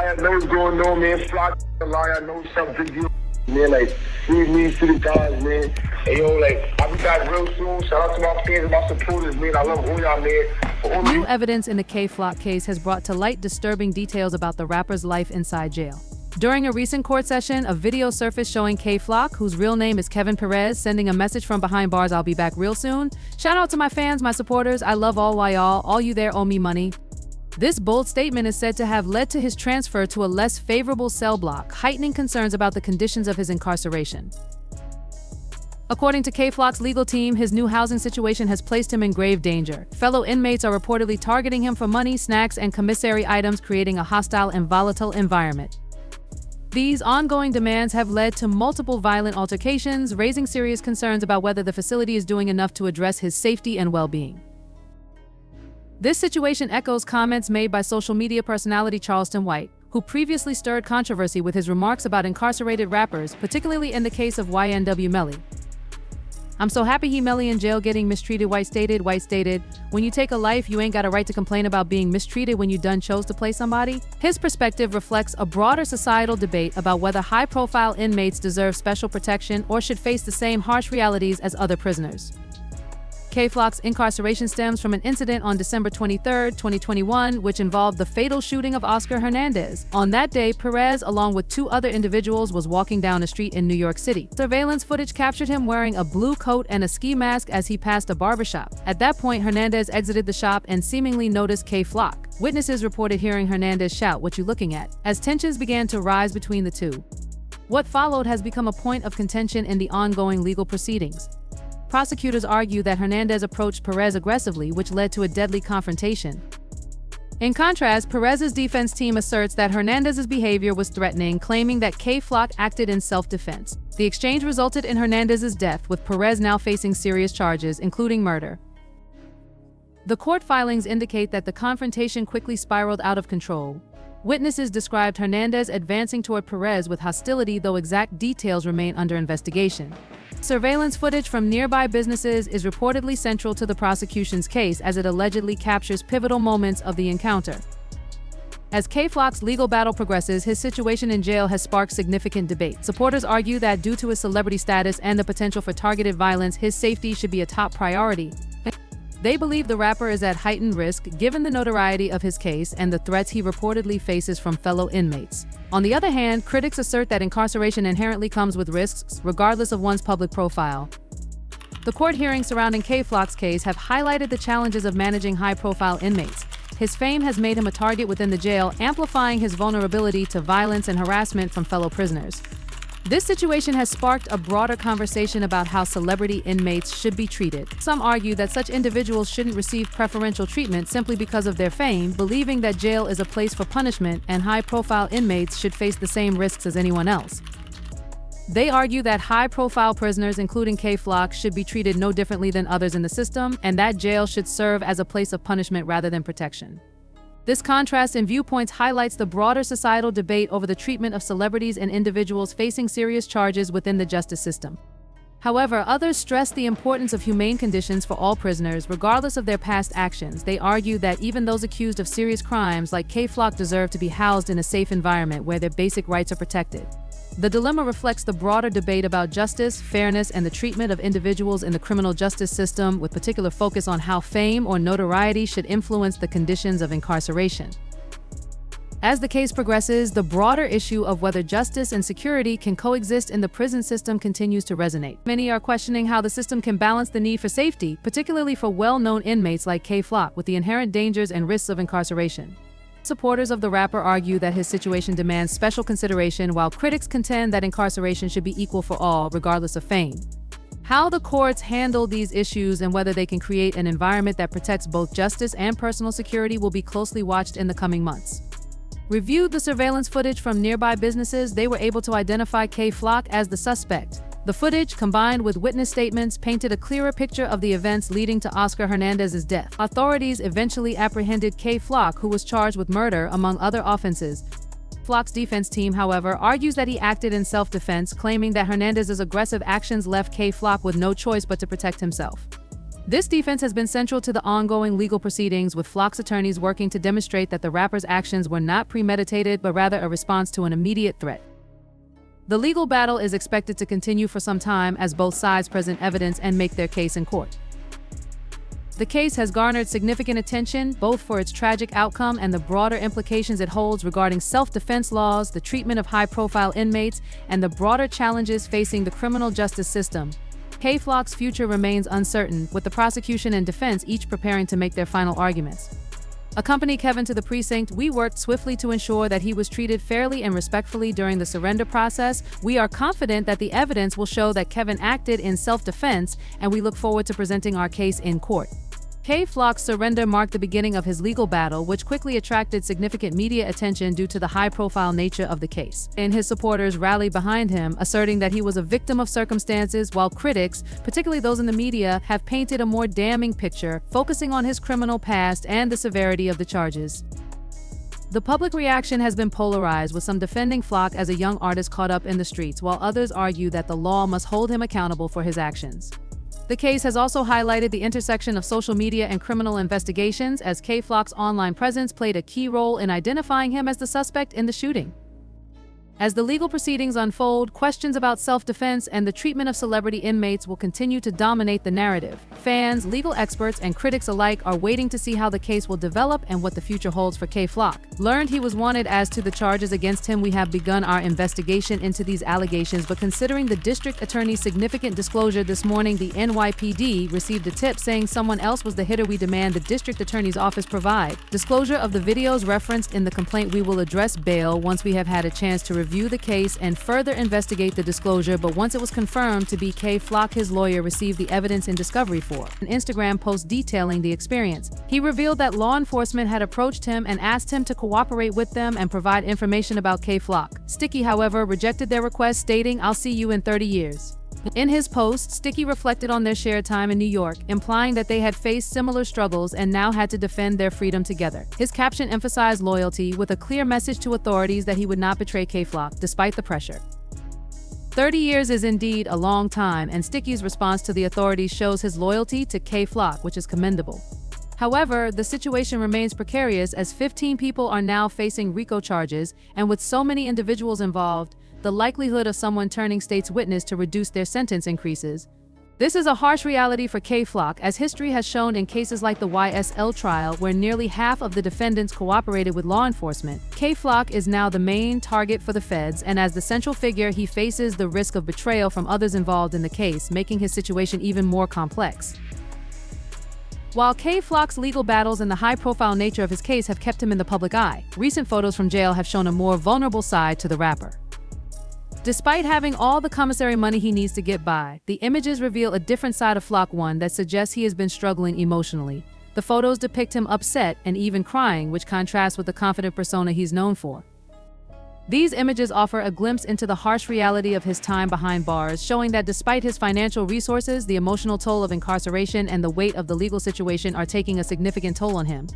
I know what's going on, man. Flock a liar. I know something to do. Man, like, leave me to the guys, man. Hey, yo, like, I'll be back real soon. Shout out to my fans and my supporters, man. I love all y'all, man. New evidence in the K-Flock case has brought to light disturbing details about the rapper's life inside jail. During a recent court session, a video surfaced showing K-Flock, whose real name is Kevin Perez, sending a message from behind bars, "I'll be back real soon. Shout out to my fans, my supporters. I love all y'all. All you there owe me money." This bold statement is said to have led to his transfer to a less favorable cell block, heightening concerns about the conditions of his incarceration. According to K-Flock's legal team, his new housing situation has placed him in grave danger. Fellow inmates are reportedly targeting him for money, snacks, and commissary items, creating a hostile and volatile environment. These ongoing demands have led to multiple violent altercations, raising serious concerns about whether the facility is doing enough to address his safety and well-being. This situation echoes comments made by social media personality Charleston White, who previously stirred controversy with his remarks about incarcerated rappers, particularly in the case of YNW Melly. "I'm so happy he Melly in jail getting mistreated," White stated, "When you take a life, you ain't got a right to complain about being mistreated when you done chose to play somebody." His perspective reflects a broader societal debate about whether high-profile inmates deserve special protection or should face the same harsh realities as other prisoners. K-Flock's incarceration stems from an incident on December 23, 2021, which involved the fatal shooting of Oscar Hernandez. On that day, Perez, along with two other individuals, was walking down a street in New York City. Surveillance footage captured him wearing a blue coat and a ski mask as he passed a barbershop. At that point, Hernandez exited the shop and seemingly noticed K-Flock. Witnesses reported hearing Hernandez shout, "What you looking at?" as tensions began to rise between the two. What followed has become a point of contention in the ongoing legal proceedings. Prosecutors argue that Hernandez approached Perez aggressively, which led to a deadly confrontation. In contrast, Perez's defense team asserts that Hernandez's behavior was threatening, claiming that K-Flock acted in self-defense. The exchange resulted in Hernandez's death, with Perez now facing serious charges, including murder. The court filings indicate that the confrontation quickly spiraled out of control. Witnesses described Hernandez advancing toward Perez with hostility, though exact details remain under investigation. Surveillance footage from nearby businesses is reportedly central to the prosecution's case, as it allegedly captures pivotal moments of the encounter. As K-Flock's legal battle progresses, his situation in jail has sparked significant debate. Supporters argue that due to his celebrity status and the potential for targeted violence, his safety should be a top priority. They believe the rapper is at heightened risk given the notoriety of his case and the threats he reportedly faces from fellow inmates. On the other hand, critics assert that incarceration inherently comes with risks, regardless of one's public profile. The court hearings surrounding K-Flock's case have highlighted the challenges of managing high-profile inmates. His fame has made him a target within the jail, amplifying his vulnerability to violence and harassment from fellow prisoners. This situation has sparked a broader conversation about how celebrity inmates should be treated. Some argue that such individuals shouldn't receive preferential treatment simply because of their fame, believing that jail is a place for punishment and high-profile inmates should face the same risks as anyone else. They argue that high-profile prisoners, including K-Flock, should be treated no differently than others in the system, and that jail should serve as a place of punishment rather than protection. This contrast in viewpoints highlights the broader societal debate over the treatment of celebrities and individuals facing serious charges within the justice system. However, others stress the importance of humane conditions for all prisoners, regardless of their past actions. They argue that even those accused of serious crimes like K-Flock deserve to be housed in a safe environment where their basic rights are protected. The dilemma reflects the broader debate about justice, fairness, and the treatment of individuals in the criminal justice system, with particular focus on how fame or notoriety should influence the conditions of incarceration. As the case progresses, the broader issue of whether justice and security can coexist in the prison system continues to resonate. Many are questioning how the system can balance the need for safety, particularly for well-known inmates like K-Flock, with the inherent dangers and risks of incarceration. Supporters of the rapper argue that his situation demands special consideration, while critics contend that incarceration should be equal for all, regardless of fame. How the courts handle these issues and whether they can create an environment that protects both justice and personal security will be closely watched in the coming months. Reviewed the surveillance footage from nearby businesses, they were able to identify K-Flock as the suspect. The footage, combined with witness statements, painted a clearer picture of the events leading to Oscar Hernandez's death. Authorities eventually apprehended K-Flock, who was charged with murder, among other offenses. Flock's defense team, however, argues that he acted in self-defense, claiming that Hernandez's aggressive actions left K-Flock with no choice but to protect himself. This defense has been central to the ongoing legal proceedings, with Flock's attorneys working to demonstrate that the rapper's actions were not premeditated but rather a response to an immediate threat. The legal battle is expected to continue for some time as both sides present evidence and make their case in court. The case has garnered significant attention, both for its tragic outcome and the broader implications it holds regarding self-defense laws, the treatment of high-profile inmates, and the broader challenges facing the criminal justice system. K. Flock's future remains uncertain, with the prosecution and defense each preparing to make their final arguments. Accompanying Kevin to the precinct, we worked swiftly to ensure that he was treated fairly and respectfully during the surrender process. We are confident that the evidence will show that Kevin acted in self-defense, and we look forward to presenting our case in court. K. Flock's surrender marked the beginning of his legal battle, which quickly attracted significant media attention due to the high-profile nature of the case. And his supporters rallied behind him, asserting that he was a victim of circumstances, while critics, particularly those in the media, have painted a more damning picture, focusing on his criminal past and the severity of the charges. The public reaction has been polarized, with some defending Flock as a young artist caught up in the streets, while others argue that the law must hold him accountable for his actions. The case has also highlighted the intersection of social media and criminal investigations, as K. Flock's online presence played a key role in identifying him as the suspect in the shooting. As the legal proceedings unfold, questions about self-defense and the treatment of celebrity inmates will continue to dominate the narrative. Fans, legal experts, and critics alike are waiting to see how the case will develop and what the future holds for K. Flock. Learned he was wanted. As to the charges against him, we have begun our investigation into these allegations, but considering the district attorney's significant disclosure this morning, the NYPD received a tip saying someone else was the hitter. We demand the district attorney's office provide disclosure of the videos referenced in the complaint. We will address bail once we have had a chance to review the case and further investigate the disclosure, but once it was confirmed to be K. Flock, his lawyer received the evidence in discovery for an Instagram post detailing the experience. He revealed that law enforcement had approached him and asked him to cooperate with them and provide information about K. Flock. Sticky, however, rejected their request, stating, "I'll see you in 30 years." In his post, Sticky reflected on their shared time in New York, implying that they had faced similar struggles and now had to defend their freedom together. His caption emphasized loyalty, with a clear message to authorities that he would not betray K. Flock, despite the pressure. 30 years is indeed a long time, and Sticky's response to the authorities shows his loyalty to K. Flock, which is commendable. However, the situation remains precarious, as 15 people are now facing RICO charges, and with so many individuals involved, the likelihood of someone turning state's witness to reduce their sentence increases. This is a harsh reality for K. Flock, as history has shown in cases like the YSL trial, where nearly half of the defendants cooperated with law enforcement. K. Flock is now the main target for the feds, and as the central figure, he faces the risk of betrayal from others involved in the case, making his situation even more complex. While K. Flock's legal battles and the high-profile nature of his case have kept him in the public eye, recent photos from jail have shown a more vulnerable side to the rapper. Despite having all the commissary money he needs to get by, the images reveal a different side of Flock, one that suggests he has been struggling emotionally. The photos depict him upset and even crying, which contrasts with the confident persona he's known for. These images offer a glimpse into the harsh reality of his time behind bars, showing that despite his financial resources, the emotional toll of incarceration and the weight of the legal situation are taking a significant toll on him.